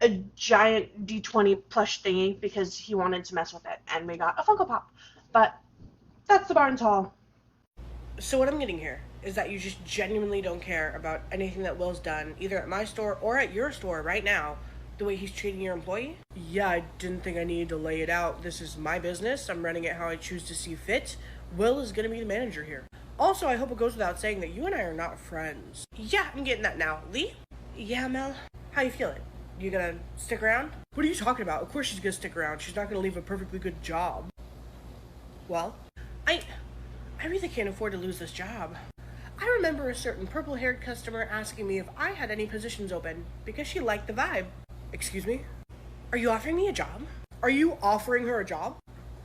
a giant D20 plush thingy because he wanted to mess with it, and we got a Funko Pop. But that's the Barnes Hall. So what I'm getting here is that you just genuinely don't care about anything that Will's done, either at my store or at your store right now, the way he's treating your employee? Yeah, I didn't think I needed to lay it out. This is my business. I'm running it how I choose to see fit. Will is going to be the manager here. Also, I hope it goes without saying that you and I are not friends. Yeah, I'm getting that now. Lee? Yeah, Mel? How you feeling? You gonna stick around? What are you talking about? Of course she's gonna stick around. She's not gonna leave a perfectly good job. Well, I really can't afford to lose this job. I remember a certain purple-haired customer asking me if I had any positions open because she liked the vibe. Excuse me? Are you offering me a job? Are you offering her a job?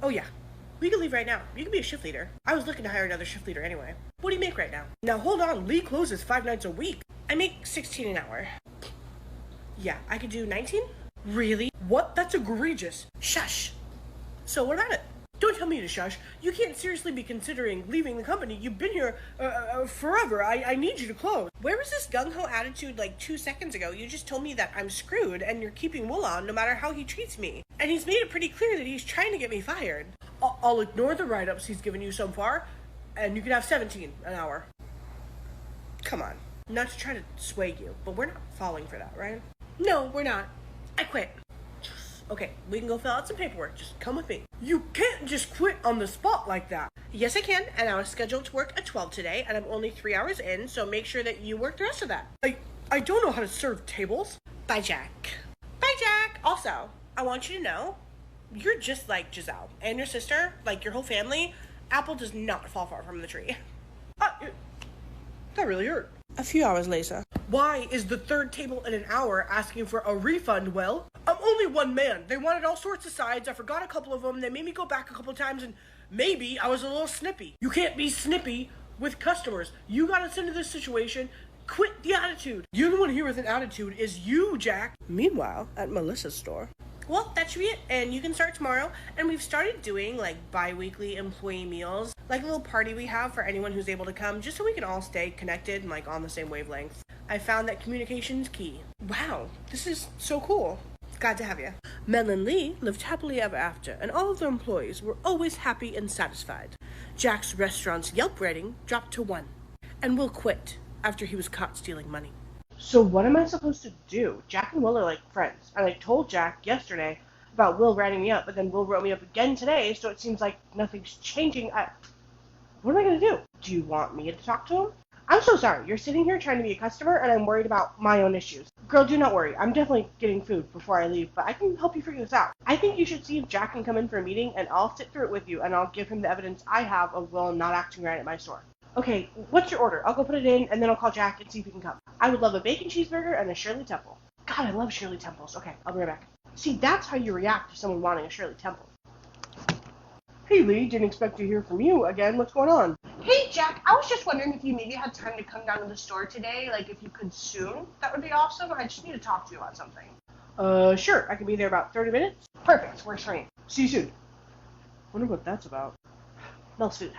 Oh yeah. We can leave right now. You can be a shift leader. I was looking to hire another shift leader anyway. What do you make right now? Now hold on, Lee closes 5 nights a week. I make $16 an hour. Yeah, I could do 19? Really? What? That's egregious. Shush. So what about it? Don't tell me to shush. You can't seriously be considering leaving the company. You've been here forever. I need you to close. Where was this gung-ho attitude like 2 seconds ago? You just told me that I'm screwed and you're keeping Will on no matter how he treats me. And he's made it pretty clear that he's trying to get me fired. I'll ignore the write-ups he's given you so far, and you can have 17 an hour. Come on. Not to try to sway you, but we're not falling for that, right? No, we're not. I quit. Okay, we can go fill out some paperwork. Just come with me. You can't just quit on the spot like that. Yes, I can, and I was scheduled to work at 12 today, and I'm only 3 hours in, so make sure that you work the rest of that. I don't know how to serve tables. Bye, Jack. Bye, Jack. Also, I want you to know, you're just like Giselle and your sister, like your whole family. Apple does not fall far from the tree. That really hurt. A few hours later. Why is the third table in an hour asking for a refund, Will? I'm only one man. They wanted all sorts of sides. I forgot a couple of them. They made me go back a couple of times, and maybe I was a little snippy. You can't be snippy with customers. You got us into this situation. Quit the attitude. The only one here with an attitude is you, Jack. Meanwhile, at Melissa's store. Well, that should be it, and you can start tomorrow. And we've started doing like bi-weekly employee meals, like a little party we have for anyone who's able to come, just so we can all stay connected and like on the same wavelength. I found that communication's key. Wow, this is so cool. Glad to have you. Mel and Lee lived happily ever after, and all of their employees were always happy and satisfied. Jack's restaurant's Yelp rating dropped to 1, and Will quit after he was caught stealing money. So what am I supposed to do? Jack and Will are like friends, and I told Jack yesterday about Will writing me up, but then Will wrote me up again today, so it seems like nothing's changing. What am I going to do? Do you want me to talk to him? I'm so sorry. You're sitting here trying to be a customer, and I'm worried about my own issues. Girl, do not worry. I'm definitely getting food before I leave, but I can help you figure this out. I think you should see if Jack can come in for a meeting, and I'll sit through it with you, and I'll give him the evidence I have of Will not acting right at my store. Okay, what's your order? I'll go put it in, and then I'll call Jack and see if he can come. I would love a bacon cheeseburger and a Shirley Temple. God, I love Shirley Temples. Okay, I'll be right back. See, that's how you react to someone wanting a Shirley Temple. Hey, Lee, didn't expect to hear from you again. What's going on? Hey, Jack, I was just wondering if you maybe had time to come down to the store today, like if you could soon. That would be awesome. I just need to talk to you about something. Sure. I can be there about 30 minutes. Perfect. Works for me. See you soon. Wonder what that's about. Mel's food.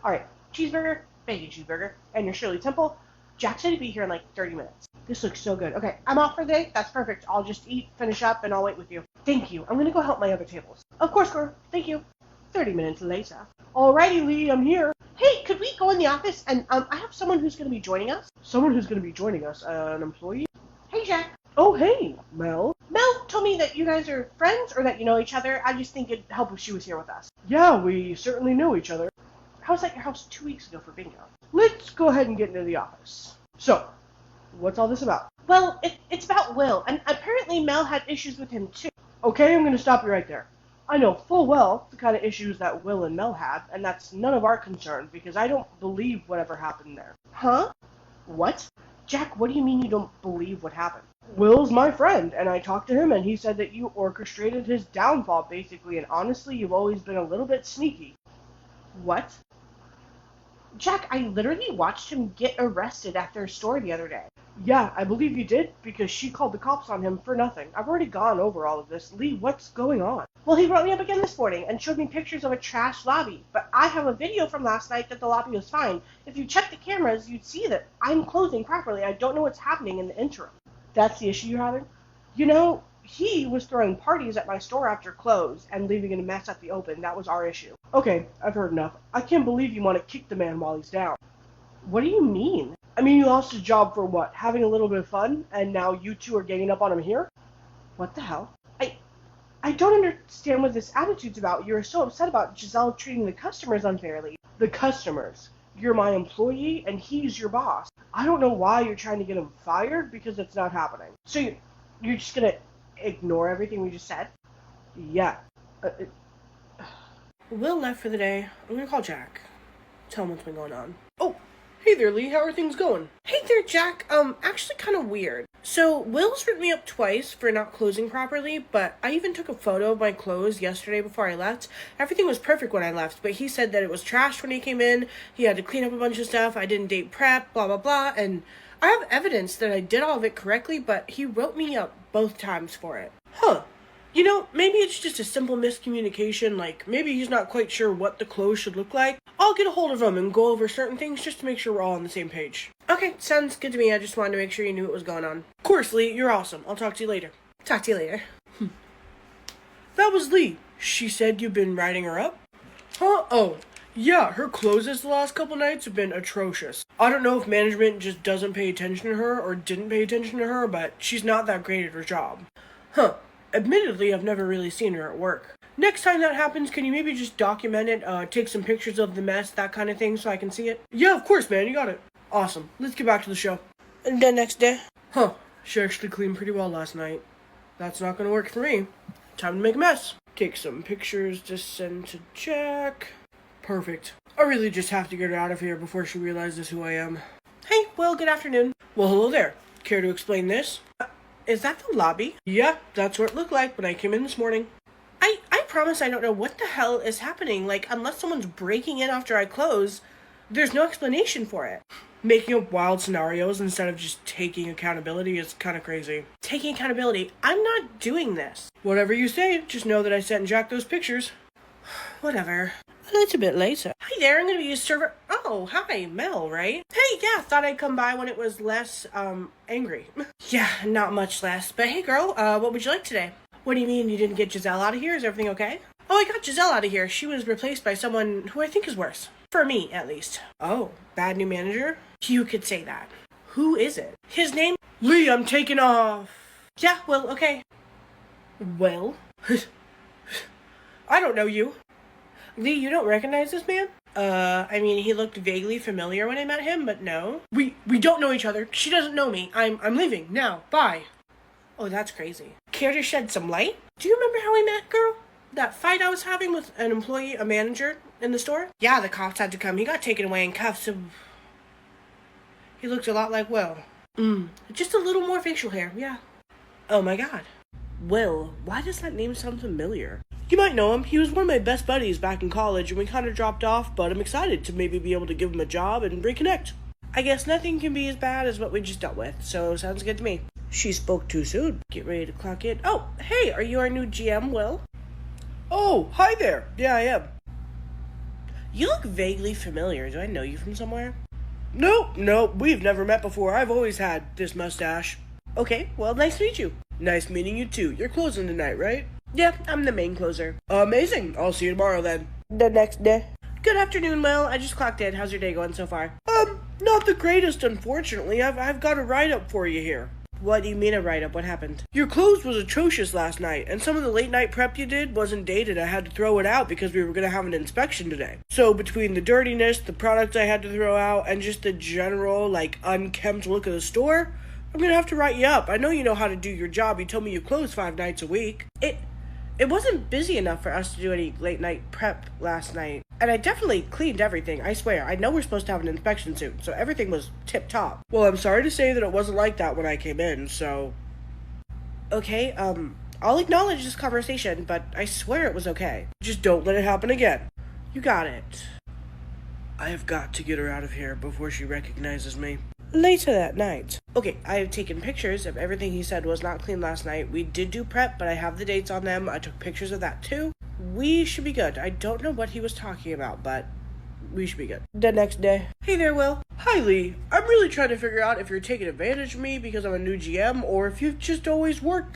All right, cheeseburger, bacon cheeseburger, and your Shirley Temple. Jack said he'd be here in like 30 minutes. This looks so good. Okay, I'm off for the day. That's perfect. I'll just eat, finish up, and I'll wait with you. Thank you. I'm going to go help my other tables. Of course, girl. Thank you. 30 minutes later. Alrighty, Lee, I'm here. Hey, could we go in the office? And I have someone who's going to be joining us. Someone who's going to be joining us? An employee? Hey, Jack. Oh, hey, Mel. Mel told me that you guys are friends or that you know each other. I just think it'd help if she was here with us. Yeah, we certainly know each other. I was at your house 2 weeks ago for bingo. Let's go ahead and get into the office. So, what's all this about? Well, it's about Will, and apparently Mel had issues with him too. Okay, I'm going to stop you right there. I know full well the kind of issues that Will and Mel had, and that's none of our concern, because I don't believe whatever happened there. Huh? What? Jack, what do you mean you don't believe what happened? Will's my friend, and I talked to him, and he said that you orchestrated his downfall, basically, and honestly, you've always been a little bit sneaky. What? Jack, I literally watched him get arrested at their store the other day. Yeah, I believe you did, because she called the cops on him for nothing. I've already gone over all of this. Lee, what's going on? Well, he brought me up again this morning and showed me pictures of a trash lobby, but I have a video from last night that the lobby was fine. If you check the cameras, you'd see that I'm closing properly. I don't know what's happening in the interim. That's the issue you're having? You know, He was throwing parties at my store after close and leaving a mess at the open. That was our issue. Okay, I've heard enough. I can't believe you want to kick the man while he's down. What do you mean? I mean, you lost his job for what? Having a little bit of fun, and now you two are ganging up on him here? What the hell? I don't understand what this attitude's about. You're so upset about Giselle treating the customers unfairly. The customers. You're my employee, and he's your boss. I don't know why you're trying to get him fired, because it's not happening. So you're just gonna ignore everything we just said? Yeah. Will left for the day. I'm gonna call Jack. Tell him what's been going on. Oh, hey there, Lee. How are things going? Hey there, Jack. Actually kind of weird. So, Will's written me up twice for not closing properly, but I even took a photo of my clothes yesterday before I left. Everything was perfect when I left, but he said that it was trashed when he came in. He had to clean up a bunch of stuff. I didn't date prep, blah, blah, blah, and I have evidence that I did all of it correctly, but he wrote me up both times for it. Huh. You know, maybe it's just a simple miscommunication, like maybe he's not quite sure what the clothes should look like. I'll get a hold of him and go over certain things just to make sure we're all on the same page. Okay, sounds good to me. I just wanted to make sure you knew what was going on. Of course, Lee, you're awesome. I'll talk to you later. Talk to you later. That was Lee. She said you've been writing her up? Huh? Oh, yeah, her closes the last couple nights have been atrocious. I don't know if management just doesn't pay attention to her or didn't pay attention to her, but she's not that great at her job. Huh. Admittedly, I've never really seen her at work. Next time that happens, can you maybe just document it, take some pictures of the mess, that kind of thing, so I can see it? Yeah, of course, man, you got it. Awesome. Let's get back to the show. And the next day? Huh, she actually cleaned pretty well last night. That's not gonna work for me. Time to make a mess. Take some pictures to send to Jack. Perfect. I really just have to get her out of here before she realizes who I am. Hey, well, good afternoon. Well, hello there. Care to explain this? Is that the lobby? Yeah, that's what it looked like when I came in this morning. I promise I don't know what the hell is happening. Like, unless someone's breaking in after I close, there's no explanation for it. Making up wild scenarios instead of just taking accountability is kind of crazy. Taking accountability? I'm not doing this. Whatever you say, just know that I sent Jack those pictures. Whatever. It's a bit later. Hi there, I'm gonna be your server. Oh, hi, Mel, right? Hey, yeah, thought I'd come by when it was less, angry. Yeah, not much less. But hey, girl, what would you like today? What do you mean you didn't get Giselle out of here? Is everything okay? Oh, I got Giselle out of here. She was replaced by someone who I think is worse. For me, at least. Oh, bad new manager? You could say that. Who is it? His name? Lee, I'm taking off. Yeah, well, okay. Well? I don't know you. Lee, you don't recognize this man? I mean, he looked vaguely familiar when I met him, but no. We don't know each other. She doesn't know me. I'm leaving now. Bye. Oh, that's crazy. Care to shed some light? Do you remember how we met, girl? That fight I was having with an employee, a manager, in the store? Yeah, the cops had to come. He got taken away in cuffs. He looked a lot like Will. Just a little more facial hair, yeah. Oh my god. Will, why does that name sound familiar? You might know him. He was one of my best buddies back in college, and we kind of dropped off, but I'm excited to maybe be able to give him a job and reconnect. I guess nothing can be as bad as what we just dealt with, so sounds good to me. She spoke too soon. Get ready to clock in. Oh, hey, are you our new GM, Will? Oh, hi there. Yeah, I am. You look vaguely familiar. Do I know you from somewhere? No, we've never met before. I've always had this mustache. Okay, well, nice to meet you. Nice meeting you too. You're closing tonight, right? Yeah, I'm the main closer. Amazing. I'll see you tomorrow then. The next day. Good afternoon, Will. I just clocked in. How's your day going so far? Not the greatest, unfortunately. I've got a write-up for you here. What do you mean a write-up? What happened? Your clothes was atrocious last night, and some of the late-night prep you did wasn't dated. I had to throw it out because we were going to have an inspection today. So between the dirtiness, the products I had to throw out, and just the general, unkempt look of the store, I'm going to have to write you up. I know you know how to do your job. You told me you close 5 nights a week. It wasn't busy enough for us to do any late-night prep last night. And I definitely cleaned everything, I swear. I know we're supposed to have an inspection soon, so everything was tip-top. Well, I'm sorry to say that it wasn't like that when I came in, so... Okay, I'll acknowledge this conversation, but I swear it was okay. Just don't let it happen again. You got it. I have got to get her out of here before she recognizes me. Later that night. Okay, I have taken pictures of everything he said was not clean last night. We did do prep, but I have the dates on them. I took pictures of that too. We should be good. I don't know what he was talking about, but we should be good. The next day. Hey there, Will. Hi, Lee. I'm really trying to figure out if you're taking advantage of me because I'm a new GM or if you've just always worked